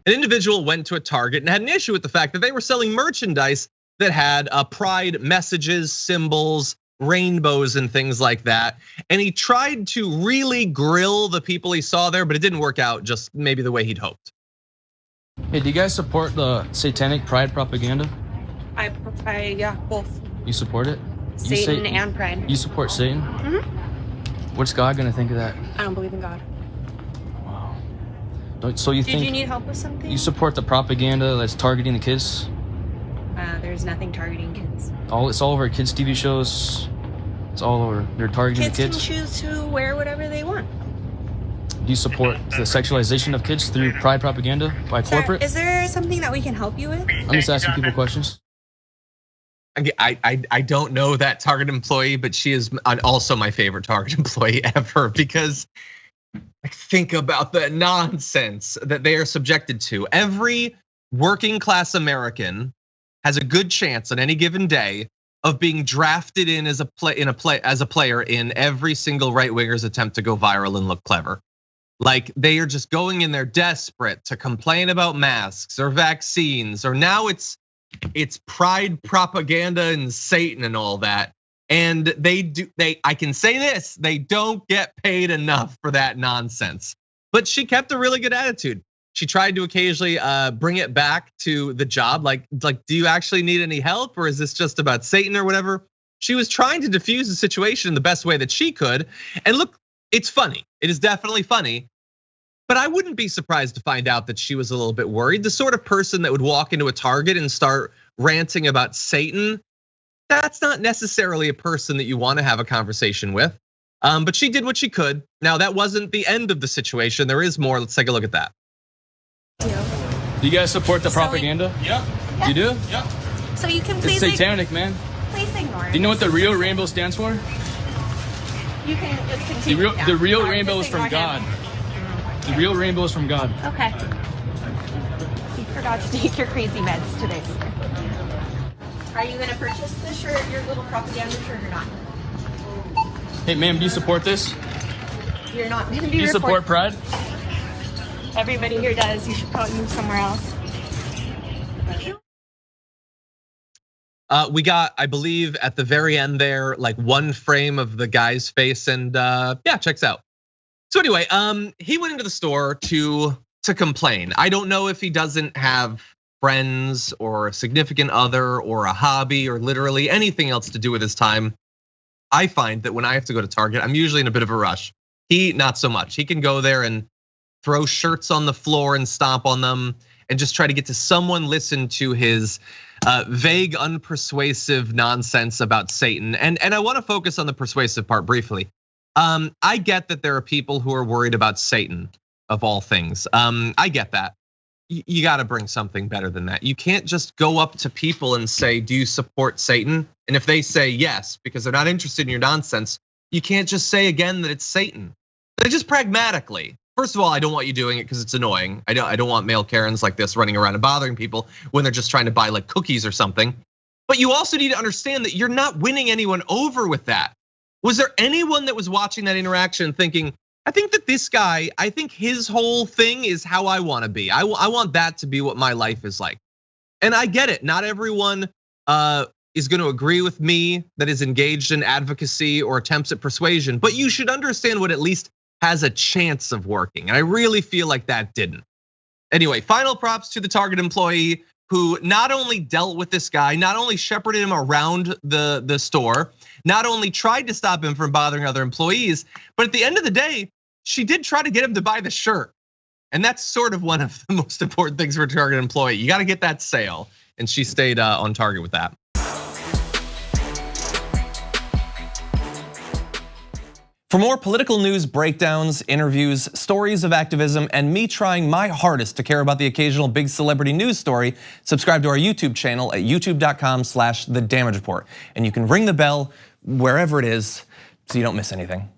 An individual went to a Target and had an issue with the fact that they were selling merchandise that had pride messages, symbols, rainbows, and things like that. And he tried to really grill the people he saw there, but it didn't work out just maybe the way he'd hoped. Hey, do you guys support the satanic pride propaganda? Yeah, both. You support it? Satan and pride. You support Satan? Mm-hmm. What's God gonna think of that? I don't believe in God. Wow. So you think? Did you need help with something? You support the propaganda that's targeting the kids? There's nothing targeting kids. It's all over kids' TV shows. It's all over. They're targeting the kids. Kids can choose to wear whatever they want. Do you support the sexualization of kids through pride propaganda by corporate? Is there something that we can help you with? I'm just asking people questions. I don't know that Target employee, but she is also my favorite Target employee ever, because think about the nonsense that they are subjected to. Every working class American has a good chance on any given day of being drafted in as a player in every single right winger's attempt to go viral and look clever. Like, they are just going in there desperate to complain about masks or vaccines, or now it's pride propaganda and Satan and all that. And I can say this, they don't get paid enough for that nonsense. But she kept a really good attitude. She tried to occasionally bring it back to the job, like, do you actually need any help, or is this just about Satan or whatever? She was trying to diffuse the situation in the best way that she could. And look, it's funny. It is definitely funny. But I wouldn't be surprised to find out that she was a little bit worried. The sort of person that would walk into a Target and start ranting about Satan, that's not necessarily a person that you want to have a conversation with. But she did what she could. Now, that wasn't the end of the situation. There is more. Let's take a look at that. Do you guys support the propaganda? Yeah. You do? Yeah. So you can please. It's satanic, man. Please ignore it. Do you know what the real rainbow stands for? You can just continue. The real rainbow is from God. The real rainbow is from God. Okay. You forgot to take your crazy meds today. Are you gonna purchase the shirt, your little propaganda shirt, or not? Hey, ma'am, do you support this? You're not gonna be. Do you support pride? Everybody here does. You should probably move somewhere else. We got, I believe, at the very end there, like one frame of the guy's face, and yeah, checks out. So anyway, he went into the store to complain. I don't know if he doesn't have friends or a significant other or a hobby or literally anything else to do with his time. I find that when I have to go to Target, I'm usually in a bit of a rush. He, not so much. He can go there and throw shirts on the floor and stomp on them and just try to get to someone listen to his vague, unpersuasive nonsense about Satan. And I want to focus on the persuasive part briefly. I get that there are people who are worried about Satan, of all things. I get that. You got to bring something better than that. You can't just go up to people and say, do you support Satan? And if they say yes, because they're not interested in your nonsense, you can't just say again that it's Satan. But just pragmatically. First of all, I don't want you doing it because it's annoying. I don't want male Karens like this running around and bothering people when they're just trying to buy like cookies or something. But you also need to understand that you're not winning anyone over with that. Was there anyone that was watching that interaction thinking, I think that this guy, I think his whole thing is how I want to be. I want that to be what my life is like. And I get it. Not everyone is going to agree with me that is engaged in advocacy or attempts at persuasion, but you should understand what at least has a chance of working. And I really feel like that didn't. Anyway, final props to the Target employee who not only dealt with this guy, not only shepherded him around the store, not only tried to stop him from bothering other employees, but at the end of the day, she did try to get him to buy the shirt. And that's sort of one of the most important things for a Target employee. You got to get that sale. And she stayed on target with that. For more political news, breakdowns, interviews, stories of activism, and me trying my hardest to care about the occasional big celebrity news story, subscribe to our YouTube channel at youtube.com/The Damage Report. And you can ring the bell wherever it is so you don't miss anything.